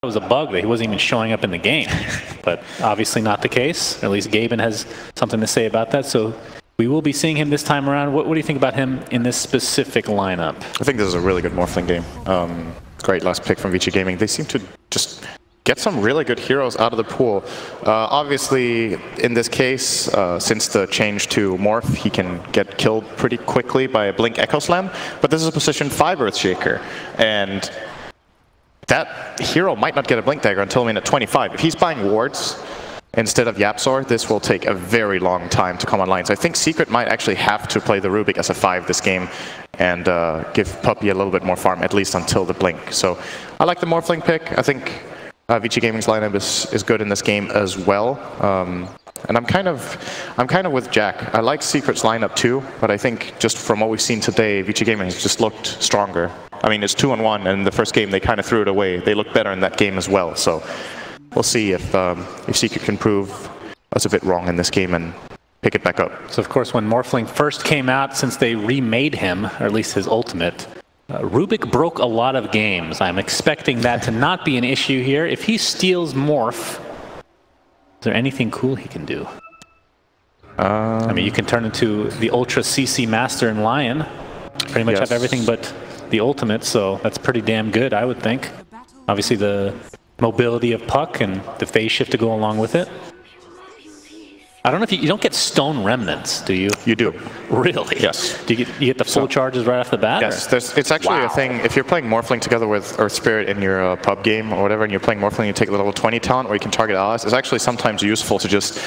It was a bug that he wasn't even showing up in the game, but obviously not the case. At least Gaben has something to say about that. So we will be seeing him this time around. What do you think about him in this specific lineup? I think this is a really good Morphling game. Great last pick from Vici Gaming. They seem to just get some really good heroes out of the pool. Obviously, in this case, since the change to Morph, he can get killed pretty quickly by a Blink Echo Slam. But this is a position 5 Earthshaker, and that hero might not get a Blink Dagger until minute 25. If he's buying wards instead of Yapzor, this will take a very long time to come online. So I think Secret might actually have to play the Rubik as a 5 this game and give Puppy a little bit more farm, at least until the Blink. So I like the Morphling pick. I think Vici Gaming's lineup is good in this game as well. And I'm kind of with Jack. I like Secret's lineup too, but I think just from what we've seen today, Vici Gaming has just looked stronger. I mean, it's 2-1, and in the first game they kind of threw it away. They looked better in that game as well. So we'll see if Secret can prove us a bit wrong in this game and pick it back up. So of course, when Morphling first came out, since they remade him, or at least his ultimate, Rubik broke a lot of games. I'm expecting that to not be an issue here. If he steals Morph, is there anything cool he can do? I mean, you can turn into the Ultra CC Master in Lion. Pretty much have everything but the ultimate, so that's pretty damn good, I would think. Obviously, the mobility of Puck and the phase shift to go along with it. I don't know if you don't get stone remnants, do you? You do. Really? Yes. Do you get the full charges right off the bat? Yes, it's actually a thing. If you're playing Morphling together with Earth Spirit in your pub game or whatever, and you're playing Morphling, you take a level 20 talent, or you can target allies. It's actually sometimes useful to just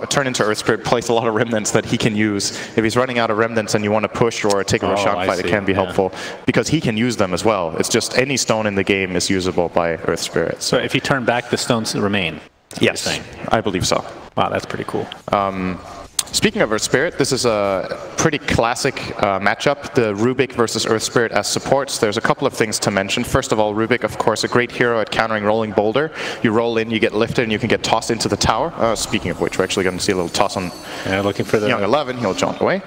turn into Earth Spirit, place a lot of remnants that he can use. If he's running out of remnants and you want to push or take a Roshan fight, it can be helpful because he can use them as well. It's just any stone in the game is usable by Earth Spirit. So if you turn back, the stones remain? Yes, I believe so. Wow, that's pretty cool. Speaking of Earth Spirit, this is a pretty classic matchup, the Rubik versus Earth Spirit as supports. There's a couple of things to mention. First of all, Rubik, of course, a great hero at countering Rolling Boulder. You roll in, you get lifted, and you can get tossed into the tower. Speaking of which, we're actually going to see a little toss on looking for the Young 11. He'll jump away.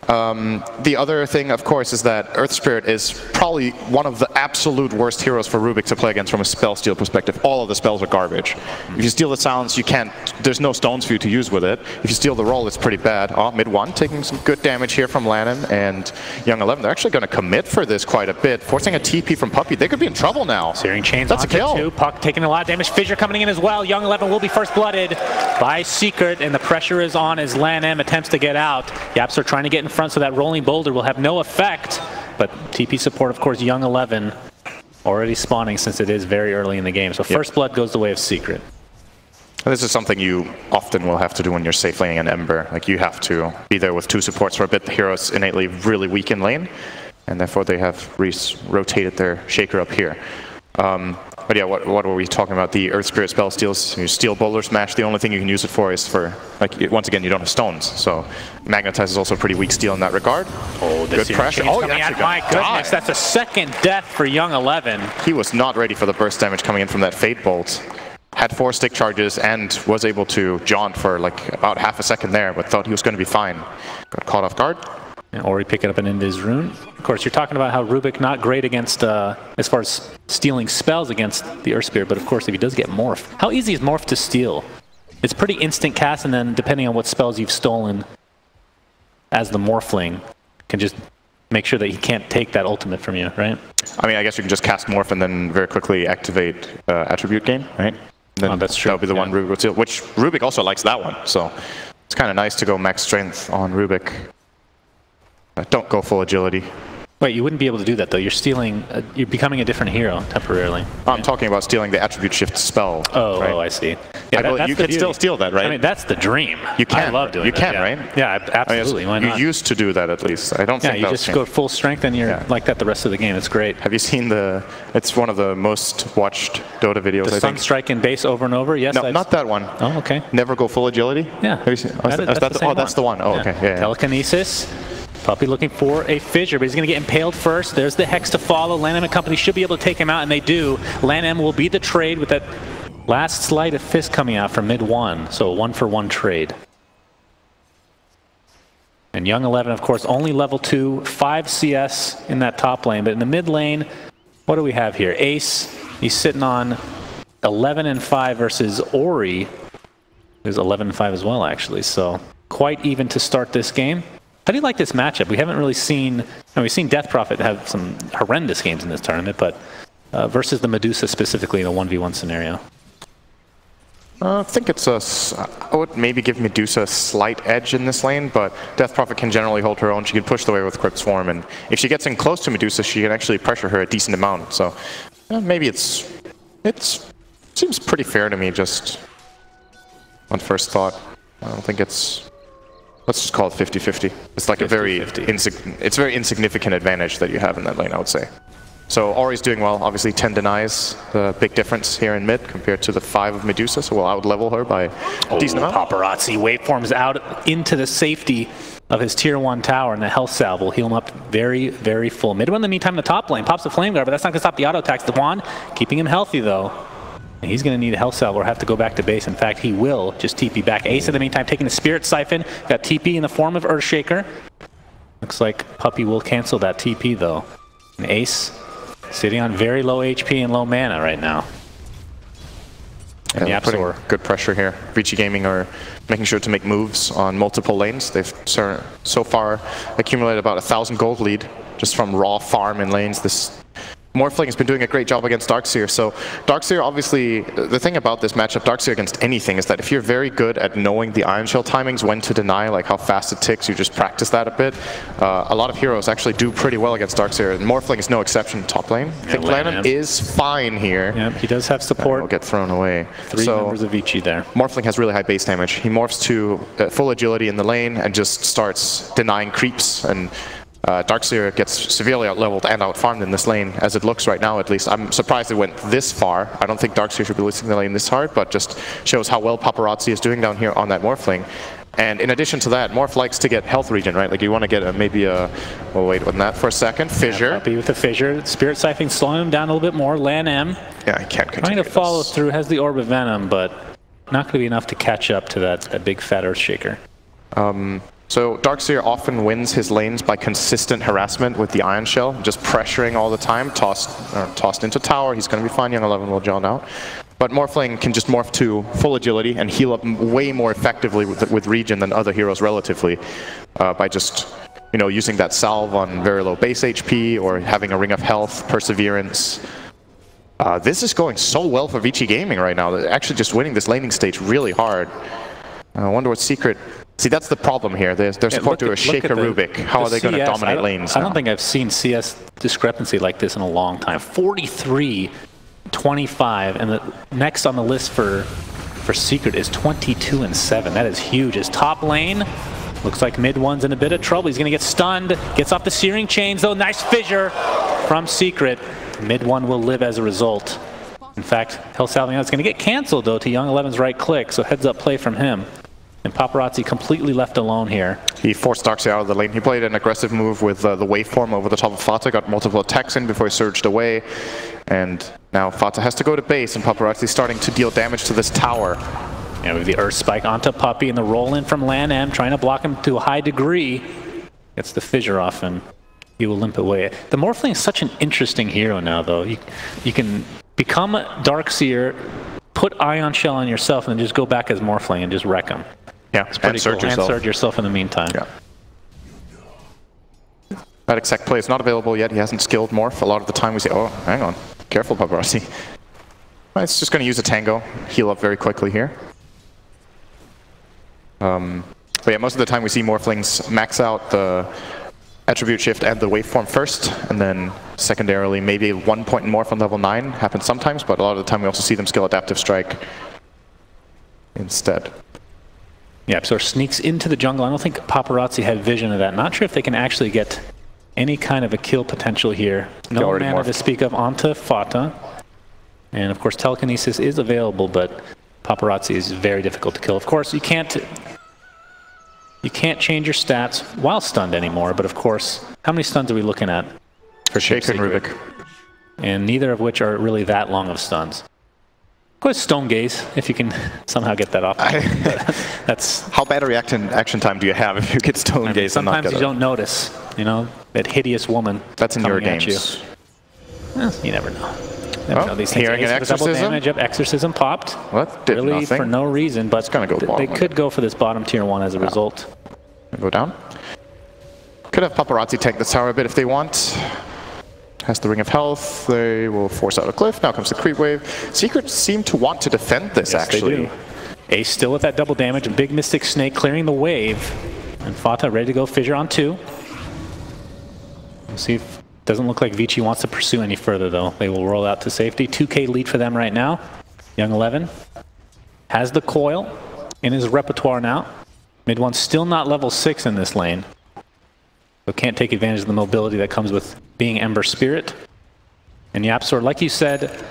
The other thing, of course, is that Earth Spirit is probably one of the absolute worst heroes for Rubik to play against from a spell steal perspective. All of the spells are garbage. If you steal the Silence, you can't, there's no stones for you to use with it. If you steal the roll, it's pretty bad. Mid 1, taking some good damage here from Lanham and Young 11. They're actually going to commit for this quite a bit, forcing a TP from Puppy. They could be in trouble now. Searing Chains That's a kill. Two. Puck taking a lot of damage. Fissure coming in as well. Young 11 will be first blooded by Secret, and the pressure is on as Lanham attempts to get out. Yaps are trying to get in front so that Rolling Boulder will have no effect, but TP support, of course, Young 11 already spawning since it is very early in the game. So first blood goes the way of Secret. This is something you often will have to do when you're safe laning an Ember. Like, you have to be there with 2 supports for a bit. The hero's innately really weak in lane, and therefore they have rotated their Shaker up here. But yeah, what were we talking about? The Earth Spirit spell steals. You steal Boulder Smash. The only thing you can use it for is for, like, once again, you don't have stones. So Magnetize is also a pretty weak steal in that regard. Oh, good pressure. Coming out. My goodness, that's a second death for Young 11. He was not ready for the burst damage coming in from that Fate Bolt. Had 4 stick charges and was able to jaunt for like about half a second there, but thought he was going to be fine. Got caught off guard. And Ori picking up an Invis rune. Of course, you're talking about how Rubik not great against, as far as stealing spells against the Earth Spirit, but of course, if he does get Morph, how easy is Morph to steal? It's pretty instant cast, and then depending on what spells you've stolen as the Morphling, can just make sure that he can't take that ultimate from you, right? I mean, I guess you can just cast Morph and then very quickly activate Attribute Gain, right? Then that's true. That'll be the one Rubik will steal, which Rubik also likes that one, so it's kind of nice to go max strength on Rubik. Don't go full agility. Wait, you wouldn't be able to do that though. You're stealing, you're becoming a different hero temporarily. I'm talking about stealing the attribute shift spell. Oh, right? I see. Yeah, you can still steal that, right? I mean, that's the dream. You can. I love doing you that. can, right? Yeah, absolutely. I mean, why not? You used to do that at least. I don't think you just go full strength and you're like that the rest of the game. It's great. Have you seen it's one of the most watched Dota videos, the I think. Sunstrike in base over and over? Yes. No, not that one. Oh, okay. Never go full agility? Yeah. Have you seen? That's the one. Oh, okay. Yeah. Telekinesis. Puppy looking for a fissure, but he's going to get impaled first. There's the Hex to follow. Lanham and company should be able to take him out, and they do. Lanham will be the trade with that last sleight of fist coming out from mid 1. So a 1-for-1 trade. And Young 11, of course, only level 2, 5 CS in that top lane. But in the mid lane, what do we have here? Ace, he's sitting on 11-5 versus Ori, who's 11-5 as well, actually. So quite even to start this game. How do you like this matchup? We haven't really seen, we've seen Death Prophet have some horrendous games in this tournament, but versus the Medusa specifically in a 1v1 scenario. I think it's I would maybe give Medusa a slight edge in this lane, but Death Prophet can generally hold her own. She can push the way with Crypt Swarm, and if she gets in close to Medusa, she can actually pressure her a decent amount. So maybe it seems pretty fair to me, just on first thought. I don't think it's... Let's just call it 50-50. It's like 50, it's a very insignificant advantage that you have in that lane, I would say. So Ori's doing well. Obviously 10 denies, the big difference here in mid compared to the 5 of Medusa, so we'll out-level her by a decent amount. Paparazzi waveforms out into the safety of his tier 1 tower, and the health salve will heal him up very, very full. Mid one in the meantime, the top lane pops the flame guard, but that's not going to stop the auto attacks. The wand keeping him healthy though. And he's going to need a health salve or have to go back to base. In fact, he will just TP back. Ace in the meantime taking the Spirit Siphon. Got TP in the form of Earthshaker. Looks like Puppey will cancel that TP though. And Ace sitting on very low HP and low mana right now. And putting good pressure here. Vici Gaming are making sure to make moves on multiple lanes. They've so far accumulated about 1,000 gold lead just from raw farm in lanes. This Morphling has been doing a great job against Darkseer. So Darkseer, obviously, the thing about this matchup, Darkseer against anything, is that if you're very good at knowing the Ion Shell timings, when to deny, like how fast it ticks, you just practice that a bit. A lot of heroes actually do pretty well against Darkseer, and Morphling is no exception top lane. I think Lanham is fine here. Yep, he does have support. Will get thrown away. 3 members of Vici there. Morphling has really high base damage. He morphs to full agility in the lane and just starts denying creeps, and Darkseer gets severely out-leveled and out-farmed in this lane, as it looks right now at least. I'm surprised it went this far. I don't think Darkseer should be listing the lane this hard, but just shows how well Paparazzi is doing down here on that Morphling. And in addition to that, Morph likes to get health regen, right? Like you want to get maybe a... Well, wait on that for a second. Fissure. Happy with the Fissure. Spirit Siphon slowing him down a little bit more. Lan M. Yeah, he can't continue. Trying to follow through, has the Orb of Venom, but not going to be enough to catch up to that big fat Earthshaker. So Darkseer often wins his lanes by consistent harassment with the Ion Shell, just pressuring all the time, tossed into tower. He's going to be fine. Young 11 will John out. But Morphling can just morph to full agility and heal up way more effectively with regen than other heroes relatively, by just using that salve on very low base HP or having a Ring of Health, Perseverance. This is going so well for Vici Gaming right now. They're actually just winning this laning stage really hard. I wonder what secret... See, that's the problem here. Their support to a Shaker Rubik. How are they going to dominate lanes now? I don't think I've seen CS discrepancy like this in a long time. 43-25, and the next on the list for Secret is 22-7. That is huge. His top lane looks like mid one's in a bit of trouble. He's going to get stunned. Gets off the Searing Chains, though. Nice Fissure from Secret. Mid one will live as a result. In fact, Health Salving is going to get canceled, though, to Young 11's right click, so heads-up play from him. And Paparazzi completely left alone here. He forced Darkseer out of the lane. He played an aggressive move with the waveform over the top of Fata, got multiple attacks in before he surged away. And now Fata has to go to base, and Paparazzi starting to deal damage to this tower. Yeah, with the Earth Spike onto Puppey and the roll-in from Lan M, trying to block him to a high degree. Gets the Fissure off, and he will limp away. The Morphling is such an interesting hero now, though. You can become Darkseer, put Ion Shell on yourself, and then just go back as Morphling and just wreck him. Yeah, and surge yourself. And surge yourself in the meantime. Yeah. That exact play is not available yet. He hasn't skilled Morph. A lot of the time we say, oh, hang on. Careful, Paparazzi. Well, it's just going to use a Tango. Heal up very quickly here. But yeah, most of the time we see Morphlings max out the attribute shift and the waveform first, and then secondarily maybe 1 point in Morph on level 9 happens sometimes, but a lot of the time we also see them skill Adaptive Strike instead. Yeah, so sneaks into the jungle. I don't think Paparazzi had vision of that. Not sure if they can actually get any kind of a kill potential here. No mana to speak of onto Fata. And of course, Telekinesis is available, but Paparazzi is very difficult to kill. Of course, you can't change your stats while stunned anymore, but of course, how many stuns are we looking at for Shaker and Rubik? And neither of which are really that long of stuns. Of course, Stone Gaze, if you can somehow get that off. That's how bad a action time do you have if you get Stone Gaze? Sometimes you don't notice, that hideous woman. That's in your games. You never know. Oh, these things hearing an exorcism? double damage. Yep, exorcism popped. What? Did really nothing. for no reason, but Go they could go for this bottom tier 1 as a result. Go down. Could have Paparazzi tank the tower a bit if they want. Has the Ring of Health. They will force out a cliff. Now comes the creep wave. Secrets seem to want to defend this, actually. They do. Ace still with that double damage. A big Mystic Snake clearing the wave. And Fata ready to go fissure on 2. We'll see if... Doesn't look like Vici wants to pursue any further, though. They will roll out to safety. 2K lead for them right now. Young 11 has the coil in his repertoire now. Mid 1 still not level 6 in this lane. So can't take advantage of the mobility that comes with being Ember Spirit. And YapzOr, like you said,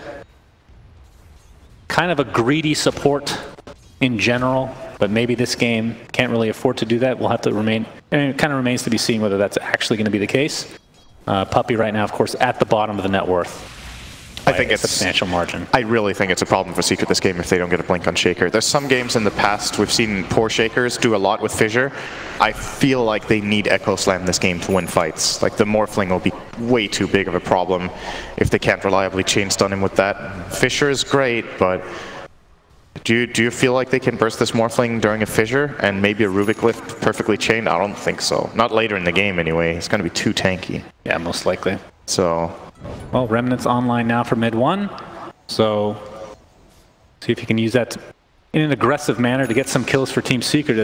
kind of a greedy support in general, but maybe this game can't really afford to do that. We'll have to remain, and it kind of remains to be seen whether that's actually going to be the case. Puppy right now, of course, at the bottom of the net worth. I think it's a substantial margin. I really think it's a problem for Secret this game if they don't get a blink on Shaker. There's some games in the past we've seen poor Shakers do a lot with Fissure. I feel like they need Echo Slam this game to win fights. Like the Morphling will be way too big of a problem if they can't reliably chain stun him with that. Fissure is great, but do you feel like they can burst this Morphling during a Fissure and maybe a Rubik Lift perfectly chained? I don't think so. Not later in the game anyway. It's going to be too tanky. Yeah, most likely. So... Well, Remnant's online now for mid 1, so see if you can use that in an aggressive manner to get some kills for Team Secret.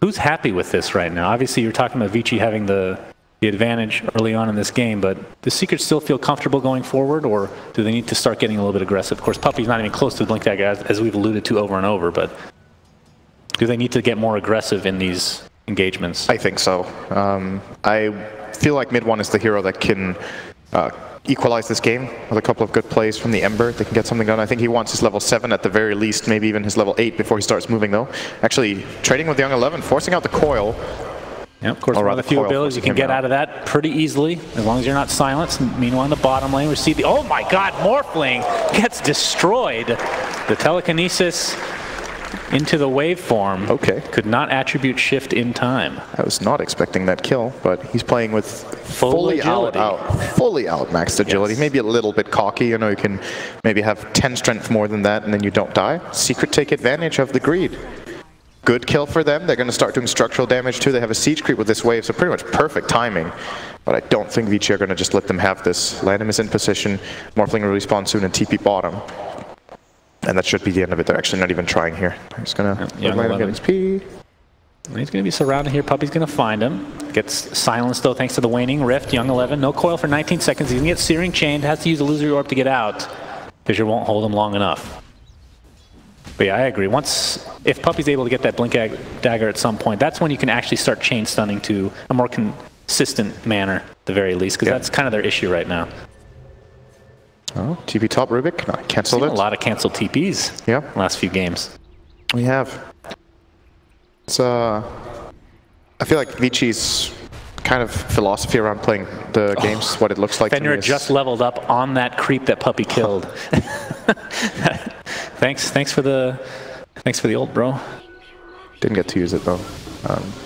Who's happy with this right now? Obviously, you're talking about Vici having the advantage early on in this game, but does Secret still feel comfortable going forward, or do they need to start getting a little bit aggressive? Of course, Puppy's not even close to the Blink Dagger, as we've alluded to over and over, but do they need to get more aggressive in these engagements? I think so. I feel like mid 1 is the hero that can equalize this game with a couple of good plays from the Ember. They can get something done. I think he wants his level 7 at the very least, maybe even his level 8 before he starts moving though. Actually, trading with Young 11, forcing out the coil. Yeah, of course, one of the few abilities you can get out of that pretty easily, as long as you're not silenced. Meanwhile, in the bottom lane, we see the... Oh my god, Morphling gets destroyed. The telekinesis into the waveform. Okay. Could not attribute shift in time. I was not expecting that kill, but he's playing with fully outmaxed agility. Yes. Maybe a little bit cocky. You know, you can maybe have 10 strength more than that, and then you don't die. Secret take advantage of the greed. Good kill for them. They're going to start doing structural damage too. They have a siege creep with this wave, so pretty much perfect timing. But I don't think Vici are going to just let them have this. Landham is in position. Morphling will respawn soon and TP bottom. And that should be the end of it. They're actually not even trying here. I'm just going to get XP. He's going to be surrounded here. Puppy's going to find him. Gets silenced though thanks to the waning rift. Young 11, no coil for 19 seconds. He's going to get Searing Chained. Has to use Illusory Orb to get out. Fissure won't hold him long enough. But yeah, I agree. If Puppy's able to get that Blink Dagger at some point, that's when you can actually start chain stunning to a more consistent manner, at the very least, because that's kind of their issue right now. Oh, TP top Rubik, no, canceled it. A lot of canceled TPs. Yep. Last few games. We have. It's I feel like Vici's kind of philosophy around playing the games, what it looks like. Fenrir just leveled up on that creep that Puppy killed. Thanks for the ult, bro. Didn't get to use it though.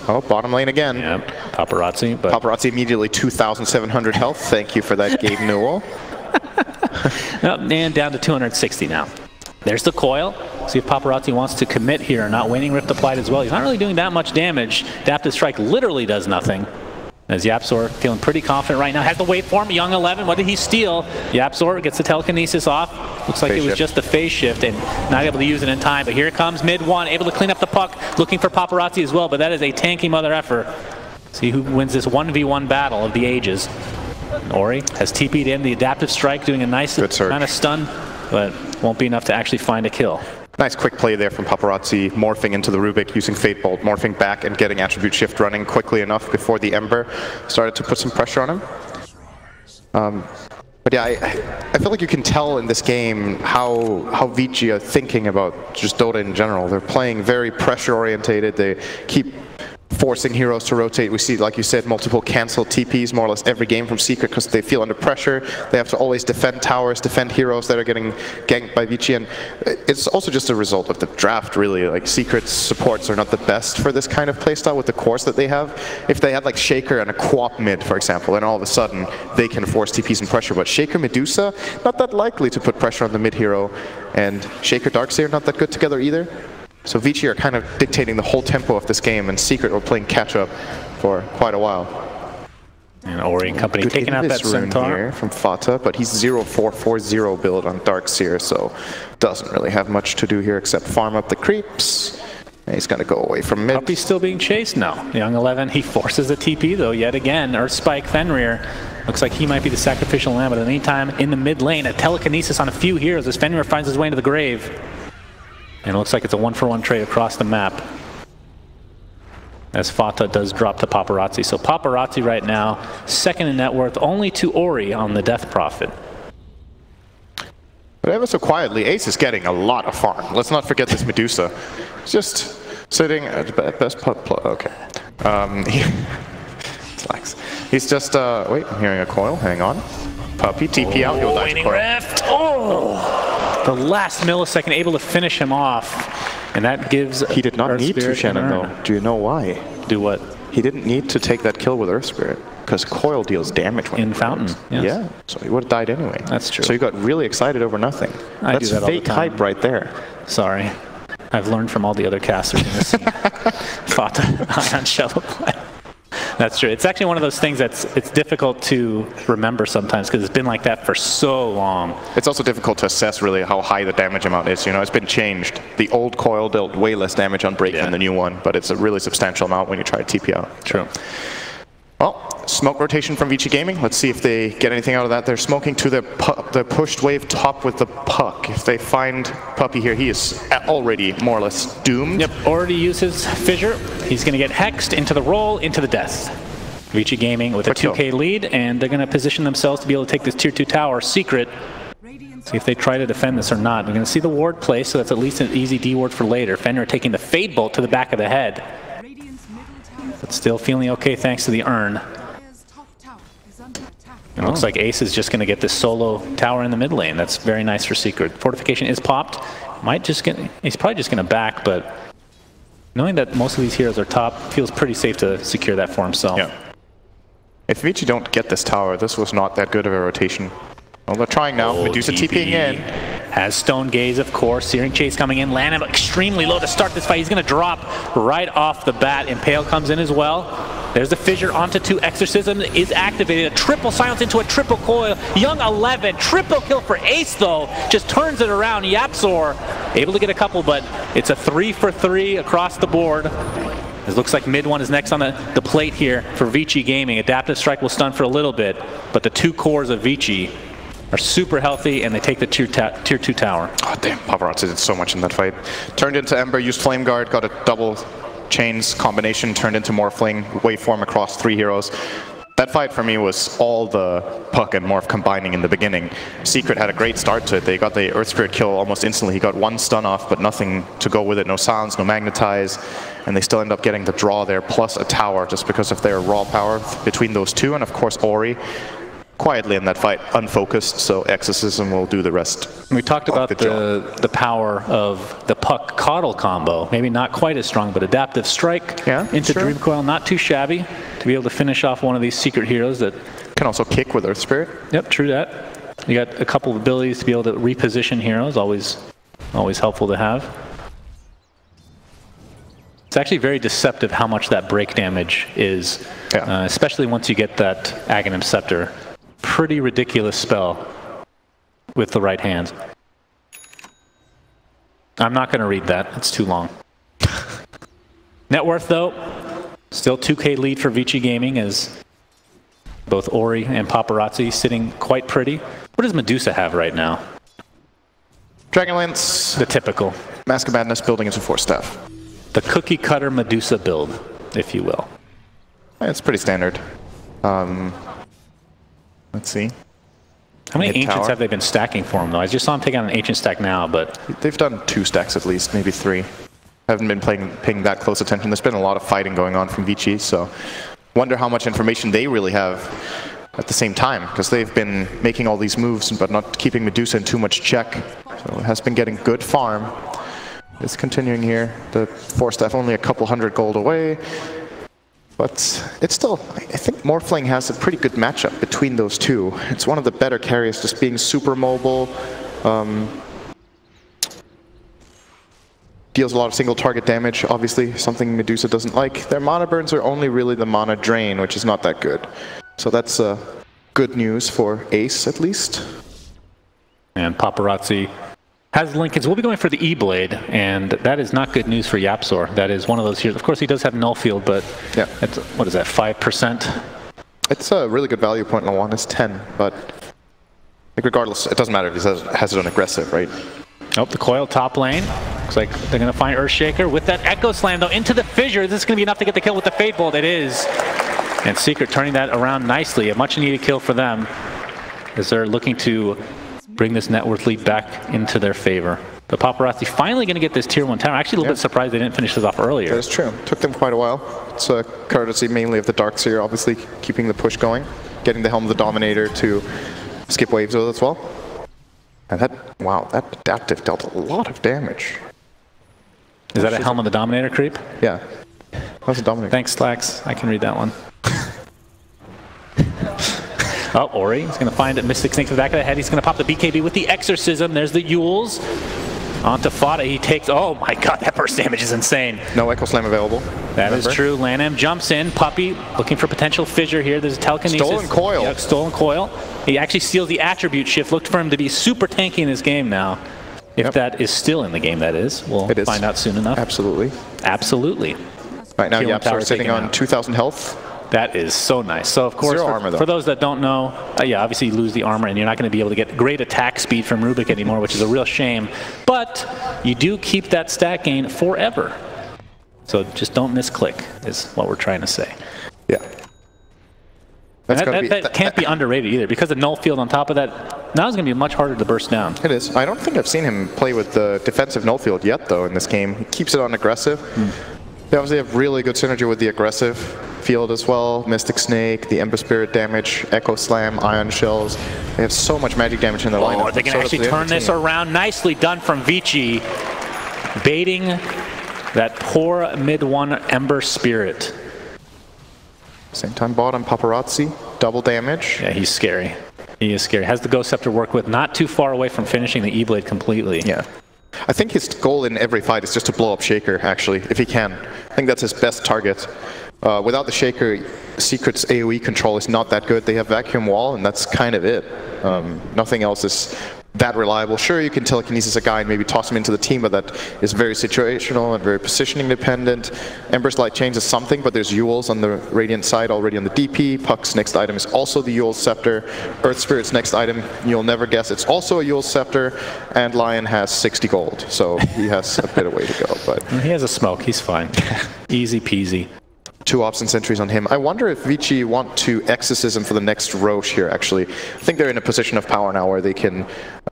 Oh, bottom lane again. Yeah, Paparazzi. But Paparazzi immediately 2,700 health. Thank you for that, Gabe Newell. And down to 260 now. There's the coil. See if Paparazzi wants to commit here. Not waning rift applied as well. He's not really doing that much damage. Adaptive Strike literally does nothing. As YapzOr feeling pretty confident right now. Has the waveform. Young 11. What did he steal? YapzOr gets the telekinesis off. Looks like it was just a phase shift and not able to use it in time. But here it comes mid 1. Able to clean up the puck. Looking for Paparazzi as well. But that is a tanky mother effer. See who wins this 1v1 battle of the ages. Ori has TP'd in the Adaptive Strike, doing a nice kind of stun, but won't be enough to actually find a kill. Nice quick play there from Paparazzi, morphing into the Rubik, using Fate Bolt, morphing back and getting Attribute Shift running quickly enough before the Ember started to put some pressure on him. But yeah, I feel like you can tell in this game how Vici are thinking about just Dota in general. They're playing very pressure-orientated. They keep forcing heroes to rotate. We see, like you said, multiple canceled TPs more or less every game from Secret because they feel under pressure. They have to always defend towers, defend heroes that are getting ganked by Vici, and it's also just a result of the draft, really. Like, Secret's supports are not the best for this kind of playstyle with the cores that they have. If they had like Shaker and a Quap mid, for example, and all of a sudden they can force TPs and pressure, but Shaker Medusa, not that likely to put pressure on the mid hero, and Shaker Darkseer not that good together either. So Vici are kind of dictating the whole tempo of this game, and Secret were playing catch-up for quite a while. And Ori and company taking out that Centaur here from Fata, but he's 0-4-4-0 build on Darkseer, so doesn't really have much to do here except farm up the creeps. And he's going to go away from mid. Puppy's still being chased? No. Young 11, he forces a TP though, yet again. Earth Spike Fenrir. Looks like he might be the sacrificial lamb, but in the meantime, in the mid lane, a telekinesis on a few heroes as Fenrir finds his way into the grave. And it looks like it's a 1-for-1 trade across the map, as Fata does drop to Paparazzi. So Paparazzi right now, second in net worth, only to Ori on the Death Prophet. But ever so quietly, Ace is getting a lot of farm. Let's not forget this Medusa. Just sitting at best okay. He's just, wait, I'm hearing a coil, hang on. Puppy, TP out, he'll die to coil. Rift. Oh! The last millisecond able to finish him off. And that gives He did not Earth need to, Spirit Shannon, though. Do you know why? Do what? He didn't need to take that kill with Earth Spirit, because coil deals damage when in Fountain. Yes. Yeah, so he would have died anyway. That's true. So you got really excited over nothing. That's that fake hype right there. Sorry. I've learned from all the other casters in this scene. Fata, Ion Shallow play. That's true. It's actually one of those things it's difficult to remember sometimes because it's been like that for so long. It's also difficult to assess really how high the damage amount is. You know, it's been changed. The old coil dealt way less damage on break than the new one, but it's a really substantial amount when you try to TP out. True. Well, smoke rotation from Vici Gaming. Let's see if they get anything out of that. They're smoking to the pushed wave top with the puck. If they find Puppy here, he is already more or less doomed. Yep, already used his fissure. He's going to get hexed into the roll, into the death. Vici Gaming with a 2K lead, and they're going to position themselves to be able to take this tier 2 tower. Secret. See if they try to defend this or not. We're going to see the ward play, so that's at least an easy D ward for later. Fenrir taking the Fade Bolt to the back of the head. But still feeling okay thanks to the urn. It looks like Ace is just going to get this solo tower in the mid lane. That's very nice for Secret. Fortification is popped. He's probably just going to back, but knowing that most of these heroes are top, feels pretty safe to secure that for himself. Yeah. If Vici don't get this tower, this was not that good of a rotation. Well, they're trying now. Medusa TPing in. Has Stone Gaze, of course. Searing Chase coming in. Landed extremely low to start this fight. He's going to drop right off the bat. Impale comes in as well. There's the fissure onto 2. Exorcism is activated. A triple silence into a triple coil. Young 11. Triple kill for Ace, though. Just turns it around. Yapzor able to get a couple, but it's a 3 for 3 across the board. It looks like mid one is next on the plate here for Vici Gaming. Adaptive Strike will stun for a little bit, but the 2 cores of Vici are super healthy, and they take the tier 2 tower. Oh, damn. Paparazzi did so much in that fight. Turned into Ember, used Flame Guard, got a double chains combination, turned into Morphling, waveform across 3 heroes. That fight for me was all the Puck and Morph combining in the beginning. Secret had a great start to it. They got the Earth Spirit kill almost instantly. He got 1 stun off, but nothing to go with it. No silence, no magnetize. And they still end up getting the draw there, plus a tower, just because of their raw power between those 2. And of course, Ori quietly in that fight, unfocused, so Exorcism will do the rest. We talked about the power of the Puck Coddle combo. Maybe not quite as strong, but Adaptive Strike into Dream Coil, not too shabby to be able to finish off one of these Secret heroes that can also kick with Earth Spirit. Yep, true that. You got a couple of abilities to be able to reposition heroes, always helpful to have. It's actually very deceptive how much that break damage is, especially once you get that Aghanim Scepter. Pretty ridiculous spell with the right hand. I'm not going to read that. It's too long. Net worth, though, still 2K lead for Vici Gaming as both Ori and Paparazzi sitting quite pretty. What does Medusa have right now? Dragonlance. The typical. Mask of Madness building into 4 staff. The cookie cutter Medusa build, if you will. It's pretty standard. Let's see. How many Ancients have they been stacking for him, though? I just saw him take out an Ancient stack now, but... They've done 2 stacks at least, maybe 3. haven't been paying that close attention. There's been a lot of fighting going on from Vici, so wonder how much information they really have at the same time, because they've been making all these moves but not keeping Medusa in too much check. So it has been getting good farm. It's continuing here. The 4-staff only a couple hundred gold away. But it's still, I think Morphling has a pretty good matchup between those two. It's one of the better carriers, just being super mobile. Deals a lot of single target damage, obviously, something Medusa doesn't like. Their mana burns are only really the mana drain, which is not that good. So that's good news for Ace, at least. And Paparazzi has Lincolns. We'll be going for the E-Blade, and that is not good news for Yapzor. That is one of those here. Of course, he does have null field, but yeah. It's, what is that, 5%? It's a really good value point. Lawan is 10, but I think regardless, it doesn't matter if he has it on aggressive, right? Oh, the coil top lane. Looks like they're going to find Earthshaker with that Echo Slam, though, into the fissure. Is this going to be enough to get the kill with the Fate Bolt? It is. And Secret turning that around nicely. A much-needed kill for them as they're looking to bring this net worth lead back into their favor. But Paparazzi finally going to get this tier 1 tower. Actually, a little bit surprised they didn't finish this off earlier. That is true. Took them quite a while. It's a courtesy mainly of the Darkseer, obviously keeping the push going, getting the Helm of the Dominator to skip waves with as well. And that, wow, that adaptive dealt a lot of damage. Is that a Helm of the Dominator creep? Yeah. How's the Dominator? Thanks, Slacks. I can read that one. Oh, Ori is going to find Mystic Snake to the back of the head. He's going to pop the BKB with the Exorcism. There's the Yules. Onto Fada. He takes... Oh my god, that burst damage is insane. No Echo Slam available. That is true. Lanham jumps in. Puppy looking for potential fissure here. There's a telekinesis. Stolen coil. Yep, stolen coil. He actually steals the attribute shift. Looked for him to be super tanky in this game now. If that is still in the game, that is. We'll find out soon enough. Absolutely. Absolutely. Right now, Yapzor sitting on 2,000 health. That is so nice. So, of course, for those that don't know, yeah, obviously you lose the armor and you're not going to be able to get great attack speed from Rubik anymore, which is a real shame. But you do keep that stat gain forever. So just don't misclick, is what we're trying to say. Yeah. That can't be underrated either, because the null field on top of that, now it's going to be much harder to burst down. It is. I don't think I've seen him play with the defensive null field yet, though, in this game. He keeps it on aggressive. They obviously have really good synergy with the aggressive field as well. Mystic Snake, the Ember Spirit damage, Echo Slam, Ion Shells. They have so much magic damage in their lineup. Oh, they can actually turn this around. Nicely done from Vici, baiting that poor mid-1 Ember Spirit. Same time bottom, Paparazzi, double damage. Yeah, he's scary. He is scary. Has the Ghost Scepter to work with, not too far away from finishing the E-Blade completely. Yeah. I think his goal in every fight is just to blow up Shaker, actually, if he can. I think that's his best target. Without the Shaker, Secret's AoE control is not that good. They have Vacuum Wall, and that's kind of it. Nothing else is that reliable. Sure, you can telekinesis a guy and maybe toss him into the team, but that is very situational and very positioning dependent. Ember's Light Chains is something, but there's Yules on the Radiant side already on the DP. Puck's next item is also the Yule's Scepter. Earth Spirit's next item, you'll never guess, it's also a Yule's Scepter. And Lion has 60 gold, so he has a bit of way to go. But he has a smoke, he's fine. Easy peasy. 2 ops and sentries on him. I wonder if Vici want to Exorcism for the next Roche here, actually. I think they're in a position of power now where they can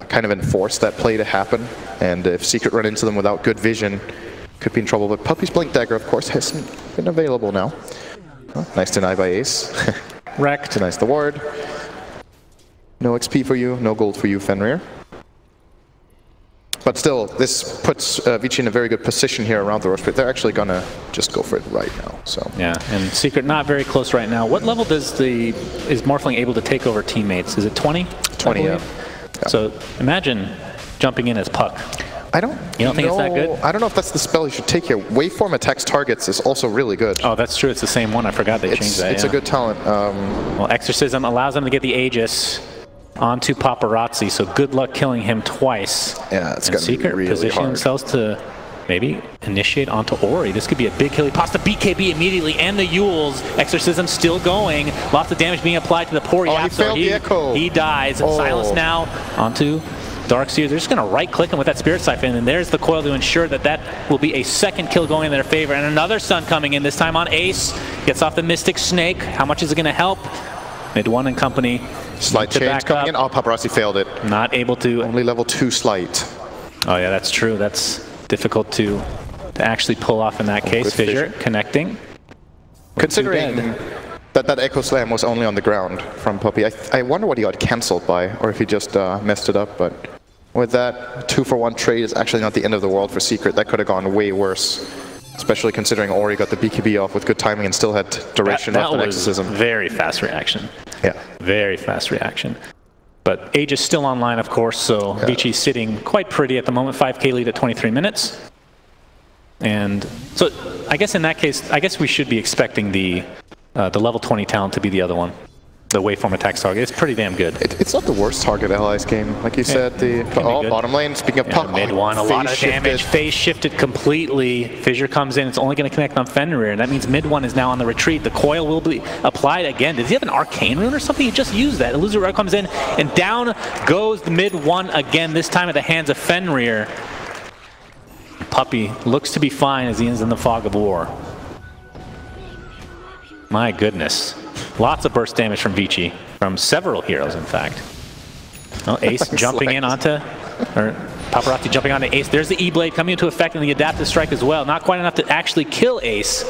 kind of enforce that play to happen. And if Secret run into them without good vision, could be in trouble. But Puppy's Blink Dagger, of course, hasn't been available now. Oh, nice deny by Ace. Wrecked. Denies the ward. No XP for you, no gold for you, Fenrir. But still, this puts Vici in a very good position here around the Roche Pit. They're actually going to just go for it right now. So yeah, and Secret not very close right now. What level is Morphling able to take over teammates? Is it 20? 20, yeah. So imagine jumping in as Puck. You don't think it's that good? I don't know if that's the spell you should take here. Waveform attacks targets is also really good. Oh, that's true. It's the same one. I forgot they changed that. It's a good talent. Well, Exorcism allows them to get the Aegis onto Paparazzi, so good luck killing him twice. Yeah, it's going to be really position hard. themselves to maybe initiate onto Ori. This could be a big kill. He pops the BKB immediately, and the Yules. Exorcism still going. Lots of damage being applied to the poor Yapzor. He failed the Echo. He dies. Silence now onto Darkseer. They're just going to right-click him with that Spirit Siphon, and there's the coil to ensure that that will be a second kill going in their favor. And another stun coming in, this time on Ace. Gets off the Mystic Snake. How much is it going to help? Mid-1 and company. Slight change coming in. Oh, Paparazzi failed it. Not able to. Only level 2 slight. Oh yeah, that's true. That's difficult to to actually pull off in that case. Fissure connecting. Considering that Echo Slam was only on the ground from Puppy, I wonder what he got cancelled by, or if he just messed it up. But with that 2-for-1 trade is actually not the end of the world for Secret. That could have gone way worse, especially considering Ori got the BKB off with good timing and still had duration left and exorcism. Very fast reaction. Yeah. Very fast reaction. But Age is still online, of course, so Vici sitting quite pretty at the moment. 5K lead at 23 minutes. And so I guess in that case, I guess we should be expecting the level 20 talent to be the other one. The waveform attacks target. It's pretty damn good. It's not the worst target Allies game. Like you said, the bottom lane, speaking of puck. Mid one, a lot of damage. Phase shifted completely. Fissure comes in. It's only going to connect on Fenrir. And that means mid one is now on the retreat. The coil will be applied again. Does he have an arcane rune or something? He just used that. Illusory comes in, and down goes the mid one again, this time at the hands of Fenrir. Puppy looks to be fine as he ends in the fog of war. My goodness. Lots of burst damage from Vici, from several heroes, in fact. Oh, Ace jumping in onto, or Paparazzi jumping onto Ace. There's the E-Blade coming into effect and the adaptive strike as well. Not quite enough to actually kill Ace,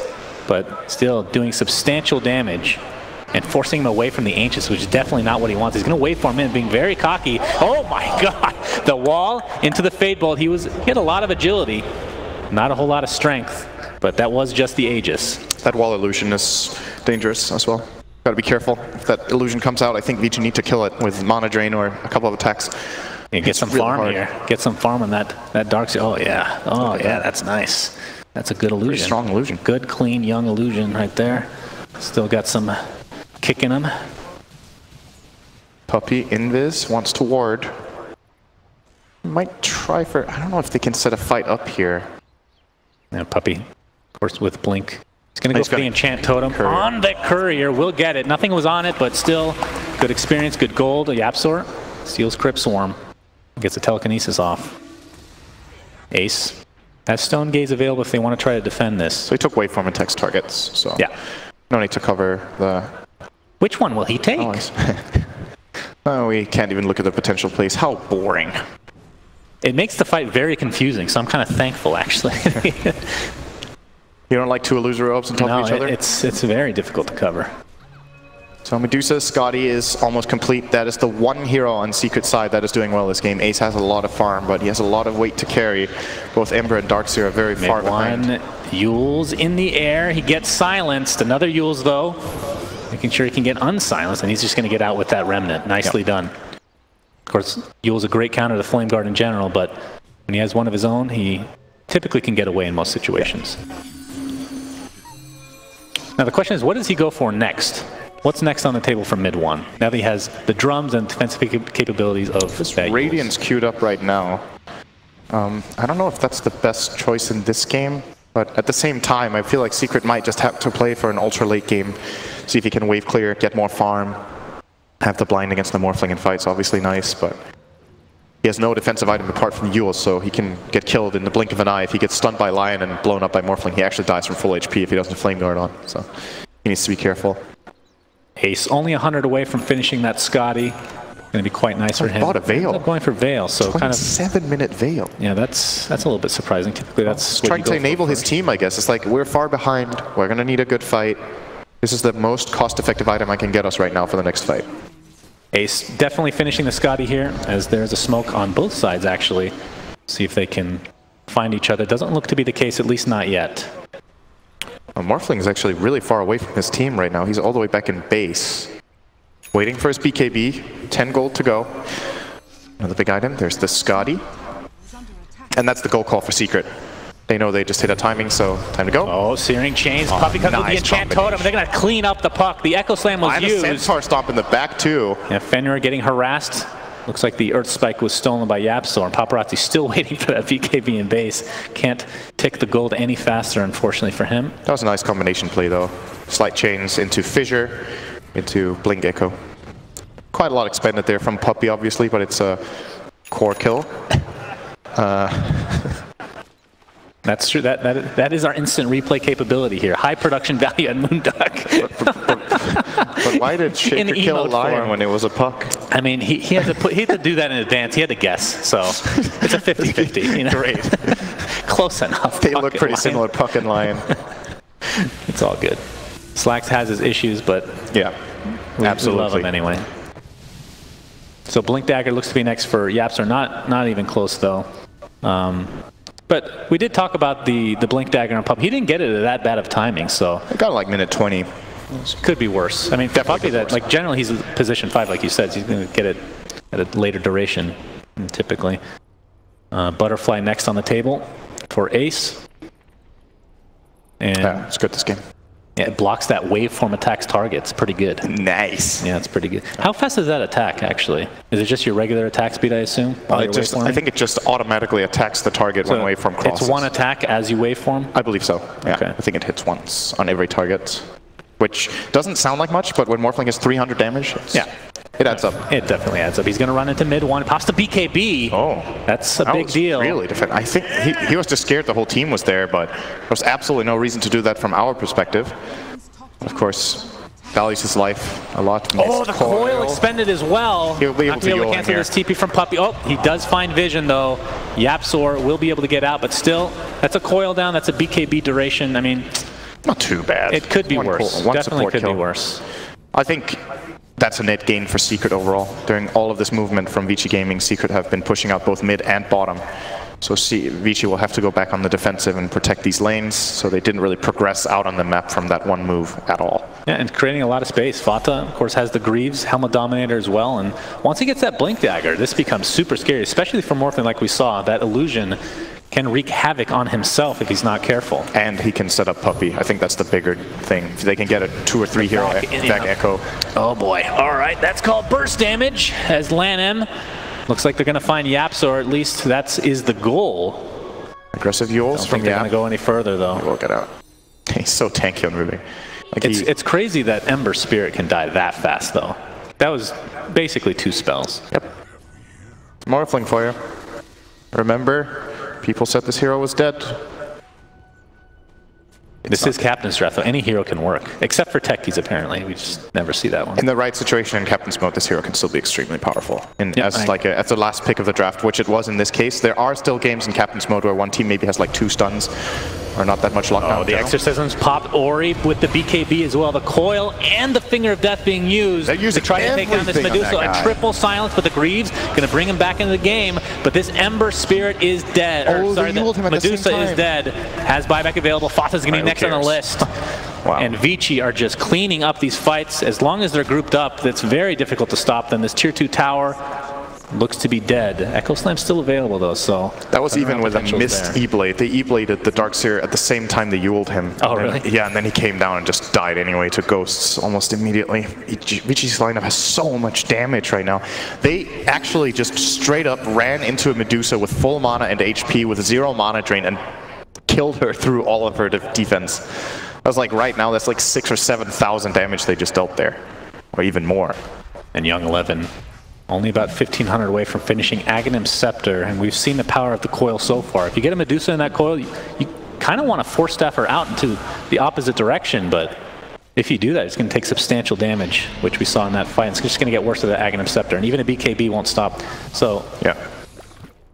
but still doing substantial damage and forcing him away from the Ancients, which is definitely not what he wants. He's going to wait for him in, being very cocky. Oh my god! The wall into the Fade Bolt. He had a lot of agility, not a whole lot of strength, but that was just the Aegis. That wall illusion is dangerous as well. Gotta be careful. If that illusion comes out, I think Vici need to kill it with Mana Drain or a couple of attacks. Yeah, get some farm here. Get some farm on that Dark Sea. Oh yeah. Oh yeah, that's nice. That's a good illusion. Pretty strong illusion. Good, clean, young illusion right there. Still got some kick in him. Puppy Invis wants to ward. Might try for, I don't know if they can set a fight up here. Yeah, Puppy, of course, with Blink. He's going to go for the Enchant Totem on the Courier. We'll get it. Nothing was on it, but still good experience, good gold. Yapsor steals Crypt Swarm. Gets the Telekinesis off. Ace has Stone Gaze available if they want to try to defend this. So he took waveform and text targets, so yeah, no need to cover the... Which one will he take? Oh, we can't even look at the potential plays. How boring. It makes the fight very confusing, so I'm kind of thankful, actually. You don't like two illusory orbs on top of each other? It's very difficult to cover. So Medusa, Scotty is almost complete. That is the one hero on Secret side that is doing well this game. Ace has a lot of farm, but he has a lot of weight to carry. Both Ember and Darkseer are very far behind. Yules in the air. He gets silenced. Another Yules, though. Making sure he can get unsilenced, and he's just going to get out with that Remnant. Nicely done. Of course, Yule's a great counter to Flame Guard in general, but when he has one of his own, he typically can get away in most situations. Now the question is, what does he go for next? What's next on the table for mid one? Now that he has the drums and defensive capabilities of this Radiance queued up right now. I don't know if that's the best choice in this game, but at the same time, I feel like Secret might just have to play for an ultra late game, see if he can wave clear, get more farm, have the blind against the Morphling in fights, obviously nice, but he has no defensive item apart from Yule, so he can get killed in the blink of an eye. If he gets stunned by Lion and blown up by Morphling, he actually dies from full HP if he doesn't Flame Guard on, so he needs to be careful. Ace only 100 away from finishing that Scotty. Going to be quite nice for him. Bought a Veil. Going for Veil, so kind of 7-minute Veil. Yeah, that's a little bit surprising. Typically, that's trying to enable his team, I guess. It's like, we're far behind. We're going to need a good fight. This is the most cost-effective item I can get us right now for the next fight. Ace definitely finishing the Scotty here, as there's a smoke on both sides, actually. See if they can find each other. Doesn't look to be the case, at least not yet. Morphling is actually really far away from his team right now. He's all the way back in base. Waiting for his BKB. 10 gold to go. Another big item. There's the Scotty. And that's the goal call for Secret. They know they just hit a timing, so time to go. Oh, Searing Chains. Puppy comes with the Enchant Totem. They're going to clean up the puck. The Echo Slam was used. And a Centaur stomp in the back, too. Yeah, Fenrir getting harassed. Looks like the Earth Spike was stolen by Yapsor, and Paparazzi still waiting for that BKB in base. Can't tick the gold any faster, unfortunately, for him. That was a nice combination play, though. Slight chains into Fissure, into Blink Echo. Quite a lot expended there from Puppy, obviously, but it's a core kill. That's true. That is our instant replay capability here. High production value at Moonduck. But why did Shaker kill Lion when it was a puck? I mean, he had to do that in advance. He had to guess. So it's a 50-50. You know? Great. Close enough. They look pretty similar, Puck and Lion. It's all good. Slacks has his issues, but yeah, absolutely. We love him anyway. So Blink Dagger looks to be next for YapzOr. Not even close, though. But we did talk about the Blink Dagger on Puppy. He didn't get it at that bad of timing, so... It got like minute 20. Could be worse. I mean, for Puppy, that, like, generally he's position 5, like you said. So he's going to get it at a later duration, typically. Butterfly next on the table for Ace. And yeah, it's good this game. Yeah, it blocks that waveform attacks targets. Pretty good. Nice. Yeah, it's pretty good. How fast is that attack, actually? Is it just your regular attack speed, I assume? I think it just automatically attacks the target when waveform crosses. It's one attack as you waveform? I believe so. Yeah, okay. I think it hits once on every target, which doesn't sound like much, but when Morphling has 300 damage, it adds up. It definitely adds up. He's going to run into mid one. Pops the BKB. Oh. That's a big deal. Really defensive. I think he was just scared the whole team was there, but there was absolutely no reason to do that from our perspective. Of course, values his life a lot. Oh, the coil expended as well. He'll be able to cancel this TP from Puppy. Oh, he does find vision, though. YapzOr will be able to get out, but still, that's a coil down. That's a BKB duration. I mean... Not too bad. It could be worse. Definitely could be worse. I think that's a net gain for Secret overall. During all of this movement from Vici Gaming, Secret have been pushing out both mid and bottom. So Vici will have to go back on the defensive and protect these lanes, so they didn't really progress out on the map from that one move at all. Yeah, and creating a lot of space. Fata, of course, has the Greaves, Helmet Dominator as well, and once he gets that Blink Dagger, this becomes super scary, especially for Morphling like we saw. That illusion can wreak havoc on himself if he's not careful. And he can set up Puppy. I think that's the bigger thing. If they can get a 2 or 3 hero back Echo. Oh boy. All right, that's called burst damage as LAN-M. Looks like they're going to find YapzOr, at least that is the goal. Aggressive Yules from Yap. They're going to go any further, though. We'll get out. He's so tanky on Rubik. Like it's crazy that Ember Spirit can die that fast, though. That was basically 2 spells. Yep. Morphling for you. Remember, people said this hero was dead. This is Captain's Draft, though. Any hero can work, except for Techies, apparently. We just never see that one. In the right situation in Captain's mode, this hero can still be extremely powerful. And as the last pick of the draft, which it was in this case, there are still games in Captain's mode where one team maybe has like 2 stuns, or not that much lockdown. Oh, the Exorcisms popped Ori with the BKB as well. The coil and the Finger of Death being used to try to take down this Medusa. A triple silence, but the Greaves going to bring him back into the game. But this Ember Spirit is dead. Oh, sorry, the Medusa is dead. Has buyback available. Fata's going to be next on the list. Wow. And Vici are just cleaning up these fights. As long as they're grouped up, it's very difficult to stop them. This tier 2 tower looks to be dead. Echo Slam's still available, though, so... That was even with a missed E-Blade. They E-Bladed the Darkseer at the same time they Yuled him. Oh, really? Yeah, and then he came down and just died anyway to Ghosts almost immediately. Vici's lineup has so much damage right now. They actually just straight up ran into a Medusa with full mana and HP with 0 mana drain and killed her through all of her defense. I was like, right now, that's like 6,000 or 7,000 damage they just dealt there. Or even more. And Young 11, only about 1,500 away from finishing Aghanim Scepter, and we've seen the power of the coil so far. If you get a Medusa in that coil, you kind of want to force staff her out into the opposite direction, but if you do that, it's going to take substantial damage, which we saw in that fight. It's just going to get worse with the Aghanim Scepter, and even a BKB won't stop. So, yeah.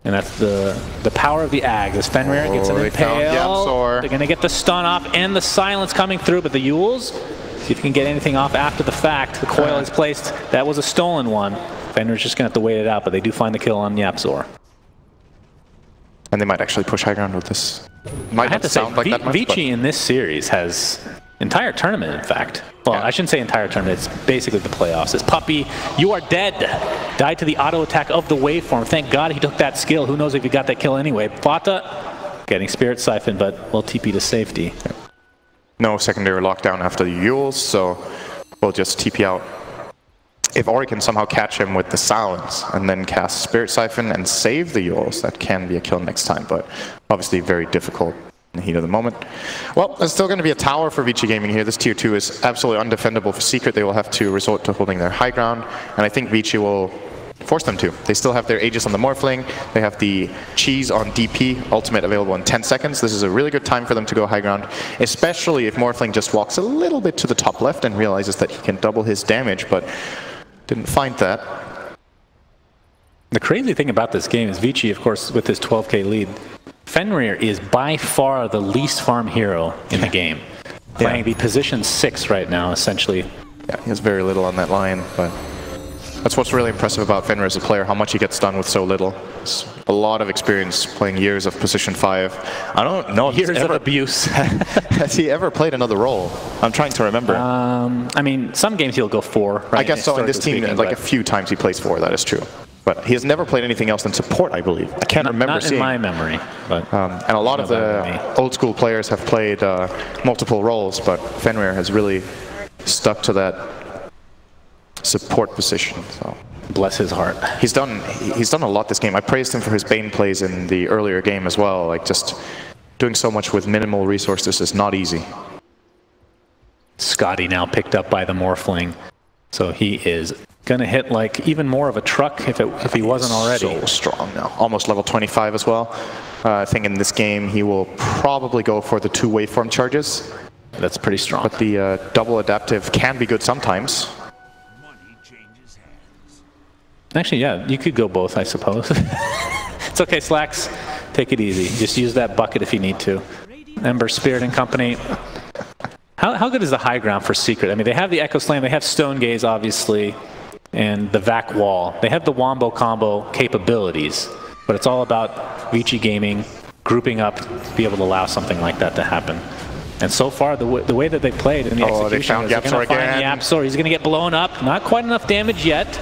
And that's the power of the Ag. As Fenrir gets an impale, they're going to get the stun off and the silence coming through, but the Yules, see if you can get anything off after the fact. The coil is placed. That was a stolen one. Fenrir's just going to have to wait it out, but they do find the kill on YapzOr. And they might actually push high ground with this. Might not sound like that much, Vici in this series has entire tournament, in fact. Well, I shouldn't say entire tournament. It's basically the playoffs. It's Puppy, you are dead. Died to the auto attack of the waveform. Thank God he took that skill. Who knows if he got that kill anyway. Fata getting Spirit Siphon, but will TP to safety. No secondary lockdown after the Yules, so we'll just TP out. If Ori can somehow catch him with the silence and then cast Spirit Siphon and save the Yules, that can be a kill next time, but obviously very difficult in the heat of the moment. Well, there's still going to be a tower for Vici Gaming here. This tier 2 is absolutely undefendable for Secret. They will have to resort to holding their high ground, and I think Vici will force them to. They still have their Aegis on the Morphling. They have the Cheese on DP, ultimate available in 10 seconds. This is a really good time for them to go high ground, especially if Morphling just walks a little bit to the top left and realizes that he can double his damage, but didn't find that. The crazy thing about this game is Vici, of course, with his 12k lead, Fenrir is by far the least farm hero in the game. Playing the position 6 right now, essentially. Yeah, he has very little on that line, but that's what's really impressive about Fenrir as a player, how much he gets done with so little. It's a lot of experience playing years of position 5. I don't know if years of abuse. Has he ever played another role? I'm trying to remember. I mean, some games he'll go 4. Right? I guess so. In this team, like a few times he plays 4, that is true. But he has never played anything else than support, I believe. I can't remember seeing. Not in my memory. But and a lot of the old school players have played multiple roles, but Fenrir has really stuck to that support position. So. Bless his heart. He's done a lot this game. I praised him for his Bane plays in the earlier game as well. Like, just doing so much with minimal resources is not easy. Scotty now picked up by the Morphling. So he is going to hit like even more of a truck if he wasn't already. So strong now. Almost level 25 as well. I think in this game he will probably go for the 2 waveform charges. That's pretty strong. But the double adaptive can be good sometimes. Actually, yeah, you could go both, I suppose. It's okay, Slacks. Take it easy. Just use that bucket if you need to. Ember, Spirit, and company. How good is the high ground for Secret? I mean, they have the Echo Slam, they have Stone Gaze, obviously, and the Vac Wall. They have the Wombo combo capabilities, but it's all about Vici Gaming grouping up to be able to allow something like that to happen. And so far, the way that they played in the execution, they're going to find the Yapsor. He's going to get blown up. Not quite enough damage yet.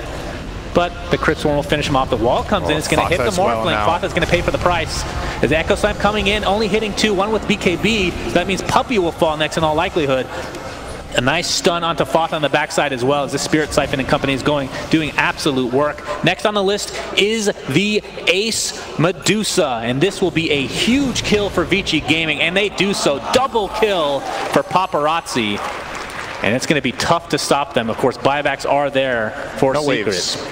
But the Crypt Swarm will finish him off. The wall comes in. It's going to hit the Morphling. Fatha's going to pay for the price. As the Echo Slam coming in, only hitting 2, 1 with BKB. So that means Puppy will fall next in all likelihood. A nice stun onto Fatha on the backside as well as the Spirit Siphon and company is doing absolute work. Next on the list is the Ace Medusa. And this will be a huge kill for Vici Gaming. And they do so. Double kill for Paparazzi. And it's going to be tough to stop them. Of course, buybacks are there for Secret.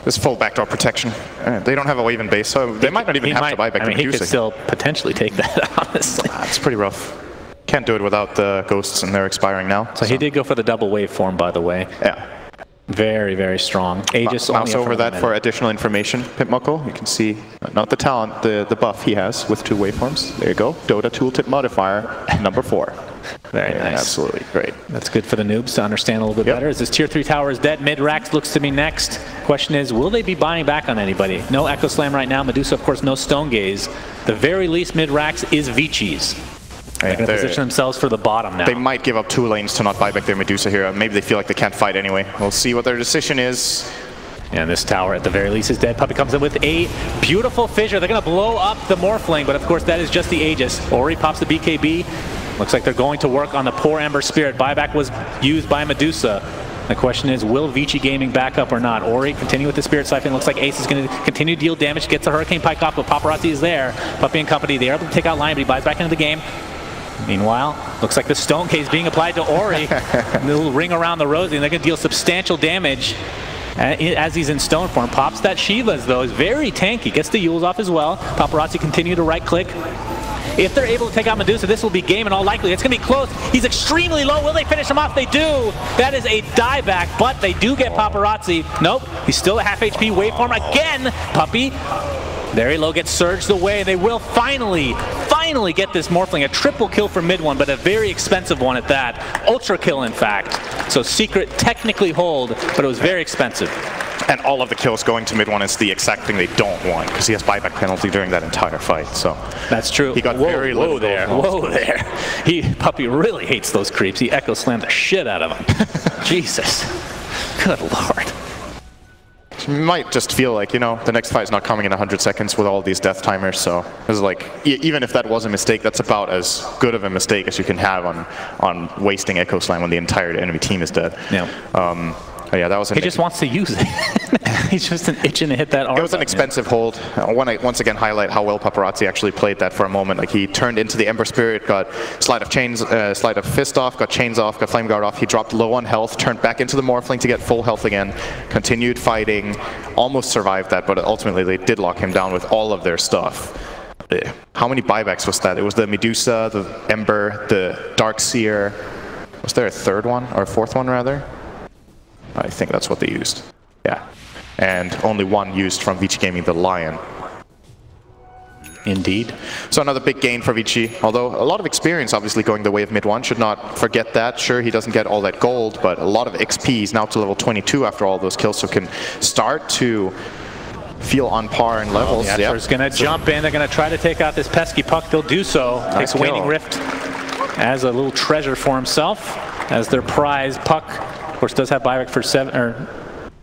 This full backdoor protection. They don't have a wave in base, so they might not even have to buy back the Medusa. He could still potentially take that, honestly. It's pretty rough. Can't do it without the ghosts, and they're expiring now. So he did go for the double waveform, by the way. Yeah. Very, very strong. Aegis mouse over that for additional information, Pitmuckle. You can see, not the talent, the buff he has with 2 waveforms. There you go. Dota Tooltip Modifier, number 4. Very nice. Absolutely great. That's good for the noobs to understand a little bit better. As this tier 3 tower is dead, mid-Rax looks to be next. Question is, will they be buying back on anybody? No Echo Slam right now. Medusa, of course, no Stone Gaze. The very least mid-Rax is Vici's. They're going to position themselves for the bottom now. They might give up 2 lanes to not buy back their Medusa here. Maybe they feel like they can't fight anyway. We'll see what their decision is. And this tower at the very least is dead. Puppy comes in with a beautiful fissure. They're going to blow up the Morphling, but of course that is just the Aegis. Ori pops the BKB. Looks like they're going to work on the poor Ember Spirit. Buyback was used by Medusa. The question is, will Vici Gaming back up or not? Ori continue with the Spirit Siphon. Looks like Ace is going to continue to deal damage. Gets the Hurricane Pike off, but Paparazzi is there. Puppy and company, they are able to take out Lion, but he buys back into the game. Meanwhile, looks like the Stone Case being applied to Ori. A little ring around the rosy, and they're going to deal substantial damage as he's in stone form. Pops that Shiva's, though, is very tanky. Gets the Yules off as well. Paparazzi continue to right-click. If they're able to take out Medusa, this will be game in all likelihood. It's going to be close. He's extremely low. Will they finish him off? They do. That is a dieback, but they do get Paparazzi. Nope. He's still a half HP waveform. Again, Puppy. Very low, gets surged away. They will finally get this Morphling. A triple kill for mid one, but a very expensive one at that. Ultra kill, in fact. So Secret technically hold, but it was very expensive. And all of the kills going to mid one is the exact thing they don't want, because he has buyback penalty during that entire fight. So that's true. He got very little there. Whoa there. Puppy really hates those creeps. He Echo Slammed the shit out of them. Jesus. Good Lord. You might just feel like, you know, the next fight is not coming in 100 seconds with all these death timers, so it's like, even if that was a mistake, that's about as good of a mistake as you can have on wasting Echo Slam when the entire enemy team is dead. Yeah. Yeah, that was he just wants to use it. He's just itching to hit that R. It was an expensive hold. I want to once again highlight how well Paparazzi actually played that for a moment. Like, he turned into the Ember Spirit, got Slide of Fist off, got Chains off, got Flame Guard off. He dropped low on health, turned back into the Morphling to get full health again, continued fighting, almost survived that, but ultimately they did lock him down with all of their stuff. How many buybacks was that? It was the Medusa, the Ember, the Darkseer. Was there a third one, or a fourth one rather? I think that's what they used. Yeah. And only one used from Vici Gaming, the Lion. Indeed. So another big gain for Vici, although a lot of experience obviously going the way of mid 1. Should not forget that. Sure, he doesn't get all that gold, but a lot of XP. He's now to level 22 after all those kills, so can start to feel on par in levels. Yeah, Yep. Going to jump in. They're going to try to take out this pesky puck. They'll do so. Nice Takes Waning Rift as a little treasure for himself, as their prize. Puck, of course, does have buyback for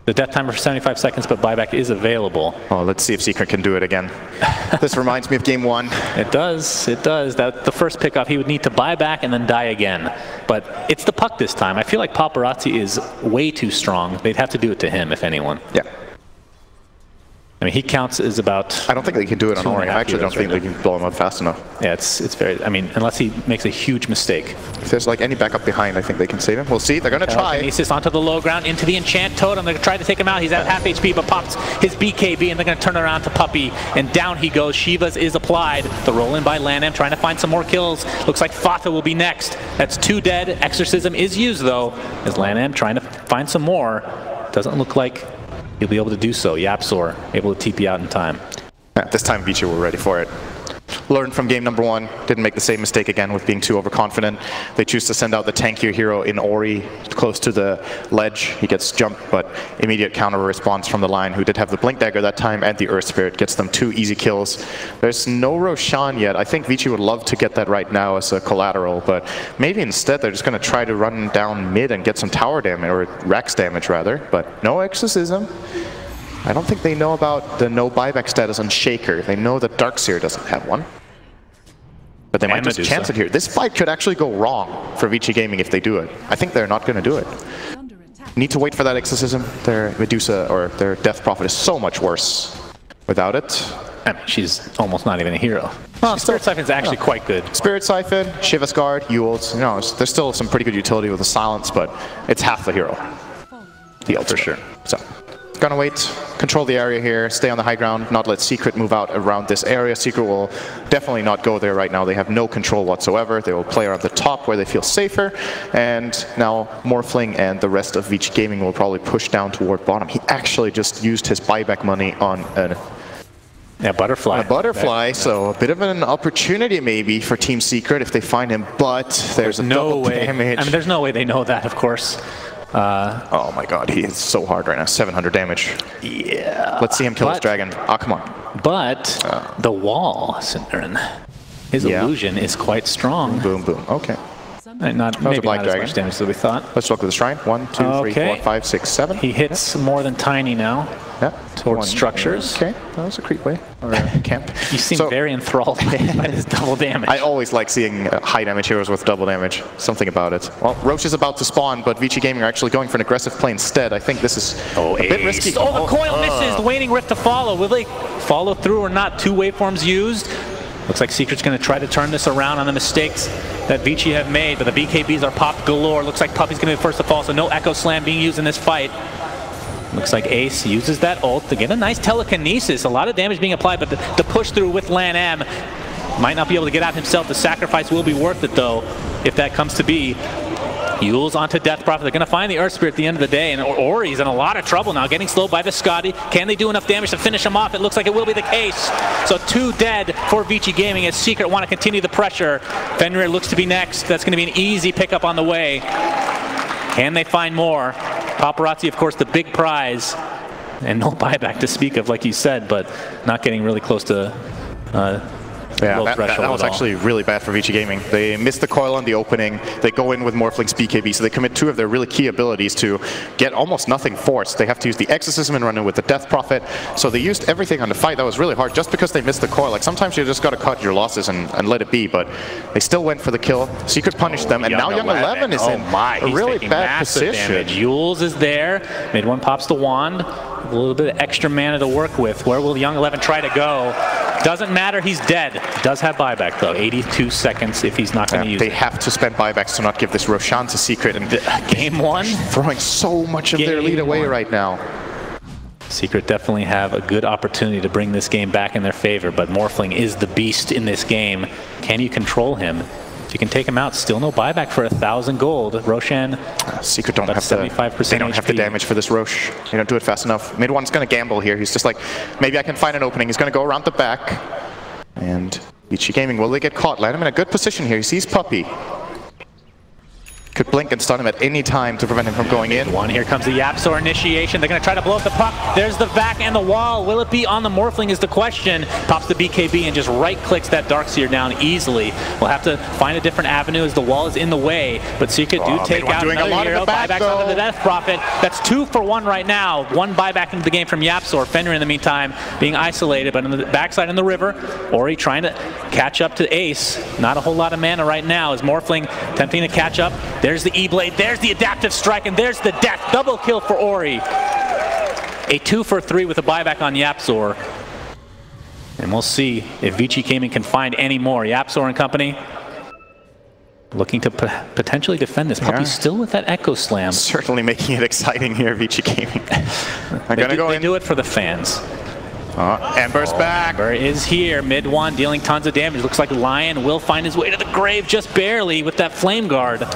the death timer for 75 seconds, but buyback is available. Oh, let's see if Secret can do it again. This reminds me of game 1. It does. It does. That the first pickoff, he would need to buy back and then die again. But it's the puck this time. I feel like Paparazzi is way too strong. They'd have to do it to him, if anyone. Yeah. I mean, he counts as about... I don't think they can do it on Ori. I actually don't think they can blow him up fast enough. Yeah, it's very... I mean, unless he makes a huge mistake. If there's like any backup behind, I think they can save him. We'll see. They're going to try. Telekinesis onto the low ground, into the Enchant Totem. They're going to try to take him out. He's at half HP, but pops his BKB, and they're going to turn around to Puppy, and down he goes. Shiva's is applied. The roll in by LanM, trying to find some more kills. Looks like Fata will be next. That's 2 dead. Exorcism is used, though, as LanM trying to find some more. Doesn't look like he'll be able to do so. Yapsor able to TP out in time. Yeah, this time Vici were ready for it. Learned from game number 1, didn't make the same mistake again with being too overconfident. They choose to send out the tankier hero in Ori close to the ledge. He gets jumped, but immediate counter response from the line, who did have the Blink Dagger that time, and the Earth Spirit gets them 2 easy kills. There's no Roshan yet. I think Vici would love to get that right now as a collateral, but maybe instead they're just going to try to run down mid and get some tower damage, or Rex damage rather, but no Exorcism. I don't think they know about the no buyback status on Shaker. They know that Darkseer doesn't have one. But they might just chance it here. This fight could actually go wrong for Vici Gaming if they do it. I think they're not going to do it. Need to wait for that Exorcism. Their Medusa, or their Death Prophet, is so much worse without it. I mean, she's almost not even a hero. Well, Spirit Siphon's actually quite good. Spirit Siphon, Shiva's Guard, Yules. You know, there's still some pretty good utility with the Silence, but it's half the hero. The Ultra, for sure. So. Gonna wait, control the area here, stay on the high ground, not let Secret move out around this area. Secret will definitely not go there right now. They have no control whatsoever. They will play around the top where they feel safer. And now Morphling and the rest of Vici Gaming will probably push down toward bottom. He actually just used his buyback money on a butterfly, so a bit of an opportunity maybe for Team Secret if they find him, but there's no way. Damage. I mean, there's no way they know that, of course. Oh my god, he is so hard right now. 700 damage. Yeah. Let's see him kill his dragon. Oh, come on. But the wall, Cinderin, his illusion is quite strong. Boom, boom. Okay. Maybe not as much damage as we thought. Let's look at the shrine. 1, 2, 3, 4, 5, 6, 7. He hits more than Tiny now. Yeah. Towards structures. Okay, that was a creep way, or a camp. You seem very enthralled by his double damage. I always like seeing high damage heroes with double damage. Something about it. Well, Roche is about to spawn, but Vici Gaming are actually going for an aggressive play instead. I think this is a bit risky. Oh, the coil misses. The Waning Rift to follow. Will they follow through or not? 2 waveforms used. Looks like Secret's going to try to turn this around on the mistakes that Vici have made, but the BKBs are popped galore. Looks like Puppy's going to be the first to fall, so no Echo Slam being used in this fight. Looks like Ace uses that ult to get a nice telekinesis. A lot of damage being applied, but the push through with LanM might not be able to get out himself. The sacrifice will be worth it, though, if that comes to be. Yules onto Death Prophet. They're going to find the Earth Spirit at the end of the day, and Ori's in a lot of trouble now, getting slowed by the Scotty. Can they do enough damage to finish him off? It looks like it will be the case. So 2 dead for Vici Gaming as Secret want to continue the pressure. Fenrir looks to be next. That's going to be an easy pickup on the way. Can they find more? Paparazzi, of course, the big prize. And no buyback to speak of, like you said, but not getting really close to yeah, that was actually really bad for Vici Gaming. They missed the coil on the opening. They go in with Morphling's BKB, so they commit 2 of their really key abilities to get almost nothing forced. They have to use the Exorcism and run in with the Death Prophet. So they used everything on the fight. That was really hard just because they missed the coil. Like sometimes you just got to cut your losses and let it be, but they still went for the kill. Secret punished them, and now Young 11 is in a really bad position. Yules is there. Mid 1 pops the wand. A little bit of extra mana to work with. Where will Young 11 try to go? Doesn't matter, he's dead. Does have buyback though, 82 seconds if he's not going to use it. They have to spend buybacks to not give this Roshan to Secret. And game 1? Throwing so much of their lead away right now. Secret definitely have a good opportunity to bring this game back in their favor, but Morphling is the beast in this game. Can you control him? If you can take him out, still no buyback for 1,000 gold. Roshan, Secret don't have 75%. They don't have the damage for this Roche. They don't do it fast enough. Mid 1's going to gamble here. He's just like, maybe I can find an opening. He's going to go around the back. And Vici Gaming, will they get caught? Land him in a good position here. He sees Puppy. Could blink and stun him at any time to prevent him from going in. Here comes the Yapzor initiation. They're going to try to blow up the puck. There's the vac and the wall. Will it be on the Morphling is the question. Pops the BKB and just right-clicks that Darkseer down easily. We'll have to find a different avenue as the wall is in the way. But Secret do take out another hero. Buybacks onto the Death Prophet. That's 2 for 1 right now. 1 buyback into the game from Yapzor. Fenrir in the meantime being isolated. But on the backside in the river, Ori trying to catch up to Ace. Not a whole lot of mana right now as Morphling attempting to catch up. There's the E-Blade, there's the Adaptive Strike, and there's the death. Double kill for Ori. A 2 for 3 with a buyback on Yapzor. And we'll see if Vici Gaming can find any more. Yapzor and company looking to potentially defend this. Puppy's still with that Echo Slam. Certainly making it exciting here, Vici Gaming. They do it for the fans. Ember's back. Ember is here, mid one, dealing tons of damage. Looks like Lion will find his way to the grave just barely with that Flame Guard.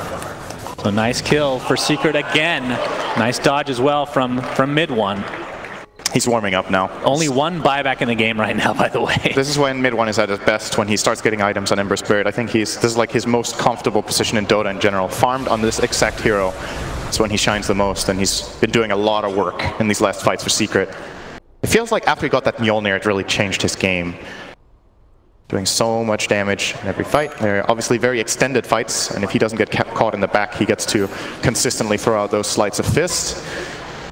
So nice kill for Secret again. Nice dodge as well from mid one. He's warming up now. Only 1 buyback in the game right now, by the way. This is when mid one is at his best, when he starts getting items on Ember Spirit. I think this is like his most comfortable position in Dota in general. Farmed on this exact hero. It's when he shines the most, and he's been doing a lot of work in these last fights for Secret. It feels like after he got that Mjolnir, it really changed his game. Doing so much damage in every fight. They're obviously very extended fights, and if he doesn't get caught in the back, he gets to consistently throw out those sleights of fist.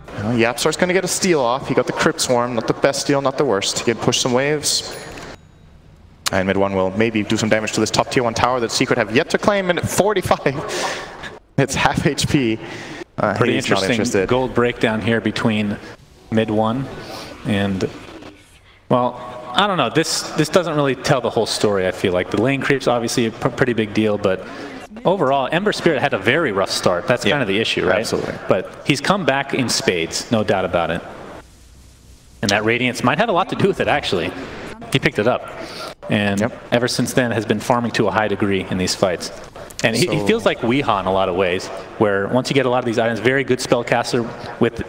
Yapzor's going to get a steal off. He got the Crypt Swarm, not the best steal, not the worst. He can push some waves. And mid one will maybe do some damage to this top tier 1 tower that Secret have yet to claim in 45. It's half HP. Pretty interesting gold breakdown here between mid one and, well, I don't know. This doesn't really tell the whole story, I feel like. The lane creep's obviously a pretty big deal, but overall, Ember Spirit had a very rough start. That's kind of the issue, right? Absolutely. But he's come back in spades, no doubt about it. And that Radiance might have a lot to do with it, actually. He picked it up. And ever since then has been farming to a high degree in these fights. And he feels like Weehaw in a lot of ways, where once you get a lot of these items, very good spellcaster with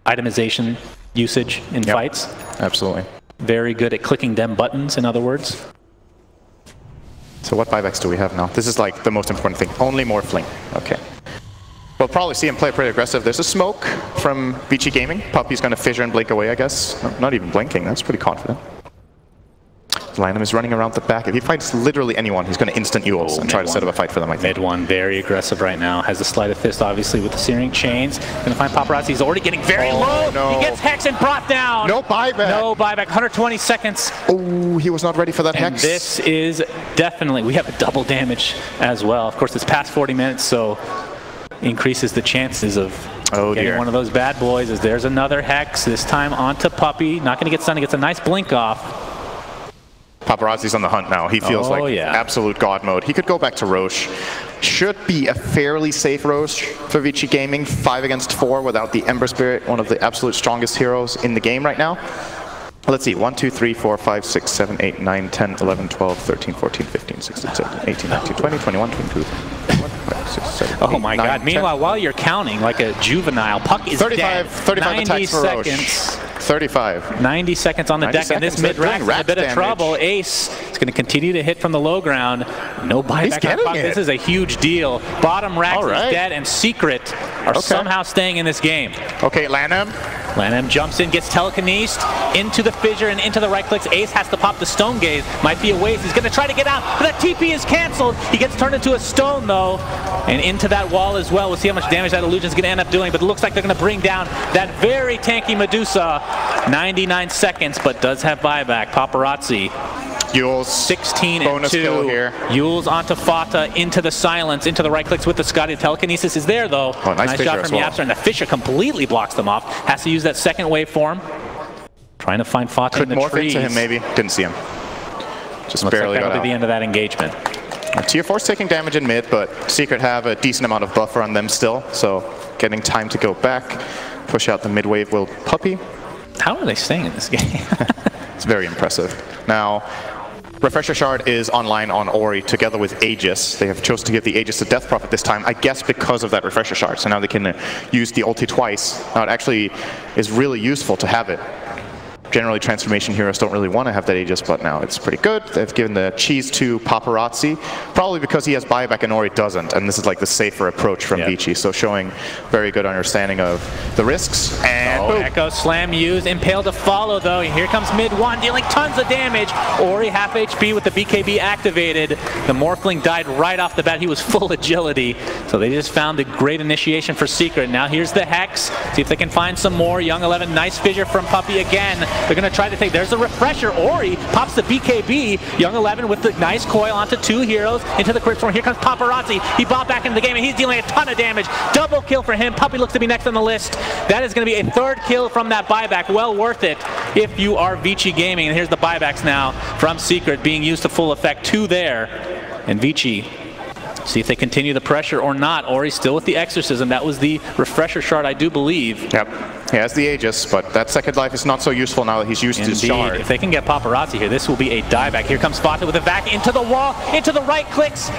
itemization usage in fights. Absolutely. Very good at clicking them buttons, in other words. So what buybacks do we have now? This is like the most important thing. Only Morphling. Okay. We'll probably see him play pretty aggressive. There's a smoke from Vici Gaming. Puppy's going to fissure and blink away, I guess. No, not even blinking. That's pretty confident. Lanham is running around the back. If he fights literally anyone, he's going to instant Yules and try to set up a fight for them, I think. Mid one, very aggressive right now. Has the Sleight of Fist, obviously, with the Searing Chains. Going to find Paparazzi. He's already getting very low. No. He gets Hex and brought down. No buyback. No buyback. 120 seconds. Oh, he was not ready for that Hex. This is definitely, we have a double damage as well. Of course, it's past 40 minutes, so increases the chances of getting one of those bad boys. As there's another Hex, this time onto Puppy. Not going to get stunned. He gets a nice blink off. Paparazzi's on the hunt now. He feels like absolute god mode. He could go back to Roche. Should be a fairly safe Roche for Vici Gaming. 5 against 4 without the Ember Spirit, one of the absolute strongest heroes in the game right now. Let's see, 1, 2, 3, 4, 5, 6, 7, 8, 9, 10, 11, 12, 13, 14, 15, 16, 17, 18, 19, 20, 21, 22, 21, 5, 6, 7, 8, oh my 9, god. 10. Meanwhile, while you're counting like a juvenile, Puck is 35 90 attacks for Roche. seconds. 35. 90 seconds on the deck, and this mid-rack is a bit of trouble. Ace is going to continue to hit from the low ground. No buyback on Puck. This is a huge deal. Bottom rack is dead, and Secret are somehow staying in this game. Okay, Lanham. Lanham jumps in, gets telekinesed into the fissure and into the right clicks. Ace has to pop the Stone Gaze. Might be a waste. He's going to try to get out, but that TP is canceled. He gets turned into a stone, though, and into that wall as well. We'll see how much damage that illusion is going to end up doing, but it looks like they're going to bring down that very tanky Medusa. 99 seconds, but does have buyback. Paparazzi. Yules. 16 bonus and 2. kill here. Yules onto Fata, into the silence, into the right clicks with the Scotty. Telekinesis is there, though. Oh, nice shot from Yapzor, and the Fissure completely blocks them off. Has to use that second waveform. Trying to find Fata in the trees. Could morph into him, maybe. Didn't see him. Just barely got out. That'll be the end of that engagement. Tier 4's taking damage in mid, but Secret have a decent amount of buffer on them still, so getting time to go back. Push out the mid wave will Puppy. How are they staying in this game? It's very impressive. Now, Refresher Shard is online on Ori together with Aegis. They have chosen to give the Aegis to Death Prophet this time, I guess because of that Refresher Shard. So now they can use the ulti twice. Now it actually is really useful to have it. generally transformation heroes don't really want to have that Aegis, but now it's pretty good. They've given the cheese to Paparazzi, probably because he has buyback and Ori doesn't, and this is like the safer approach from Vici, so showing very good understanding of the risks. And boom. Echo Slam used, Impale to follow though. Here comes mid one, dealing tons of damage. Ori half HP with the BKB activated. The Morphling died right off the bat. He was full agility, so they just found a great initiation for Secret. Now here's the Hex. See if they can find some more. Young 11, nice fissure from Puppey again. They're going to try to take, there's a refresher. Ori pops the BKB. Young 11 with the nice coil onto 2 heroes into the Crypt Storm. Here comes Paparazzi. He bobbed back into the game and he's dealing a ton of damage. Double kill for him. Puppey looks to be next on the list. That is going to be a 3rd kill from that buyback. Well worth it if you are Vici Gaming. And here's the buybacks now from Secret being used to full effect. 2 there. And Vici, see if they continue the pressure or not. Ori still with the Exorcism. That was the refresher shard, I do believe. Yep. He has the Aegis, but that second life is not so useful now that he's used his shard. If they can get Paparazzi here, this will be a dieback. Here comes Fata with a vac into the wall, into the right clicks.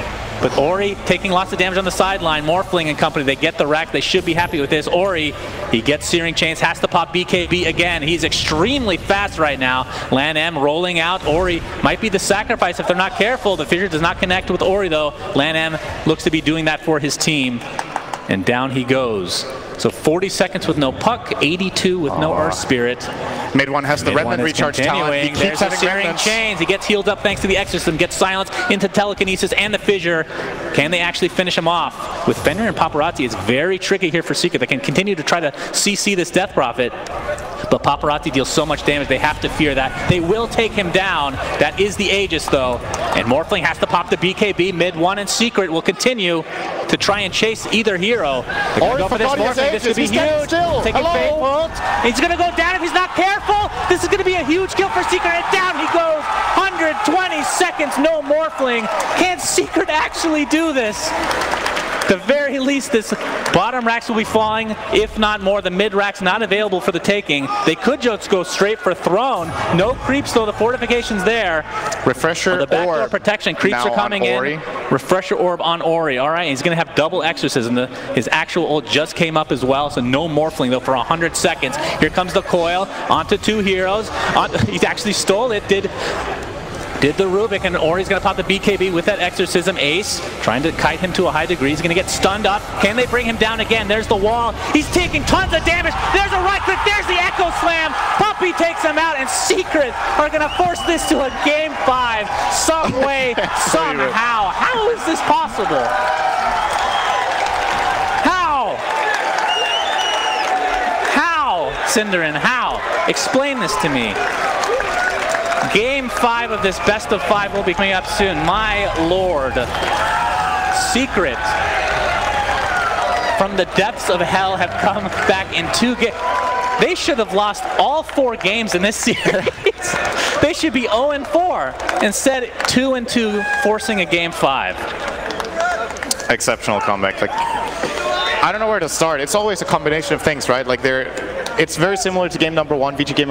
But Ori taking lots of damage on the sideline. Morphling and company, they get the rack. They should be happy with this. Ori, he gets Searing Chains, has to pop BKB again. He's extremely fast right now. Lan M rolling out. Ori might be the sacrifice if they're not careful. The fissure does not connect with Ori though. Lan M looks to be doing that for his team. And down he goes. So 40 seconds with no puck, 82 with no Earth Spirit. Mid one has the Remnant recharge talent. He keeps having Searing Chains. He gets healed up thanks to the Exorcism, gets silence into telekinesis and the fissure. Can they actually finish him off? With Fenrir and Paparazzi, it's very tricky here for Secret. They can continue to try to CC this Death Prophet, but Paparazzi deals so much damage, they have to fear that. They will take him down. That is the Aegis though. And Morphling has to pop the BKB. Mid one and Secret will continue to try and chase either hero. They're going to go for this Morphling. This could be huge. Taking Fate Bolt. He's going to go down if he's not careful. This is going to be a huge kill for Secret. And down he goes. 120 seconds, no Morphling. Can Secret actually do this? At the very least, this bottom racks will be falling, if not more. The mid racks not available for the taking. They could just go straight for Throne. No creeps though, the fortification's there. Refresher the backdoor protection, creeps are coming in. Refresher orb on Ori. All right, he's going to have double Exorcism. His actual ult just came up as well, so no Morphling though for 100 seconds. Here comes the coil onto 2 heroes. He actually stole it, did the Rubik, and Ori's going to pop the BKB with that Exorcism. Ace trying to kite him to a high degree. He's going to get stunned up. Can they bring him down again? There's the wall. He's taking tons of damage. There's a right click. There's the Echo Slam. Puppey takes him out, and Secret are going to force this to a game 5 some way, somehow. How is this possible? How? How, Cinderin? How? Explain this to me. Game 5 of this best of 5 will be coming up soon. My lord. Secret, from the depths of hell, have come back in 2 games. They should have lost all 4 games in this series. They should be 0-4. Instead, 2-2, forcing a game 5. Exceptional comeback. Like, I don't know where to start. It's always a combination of things, right? Like it's very similar to game number 1, Vici Gaming.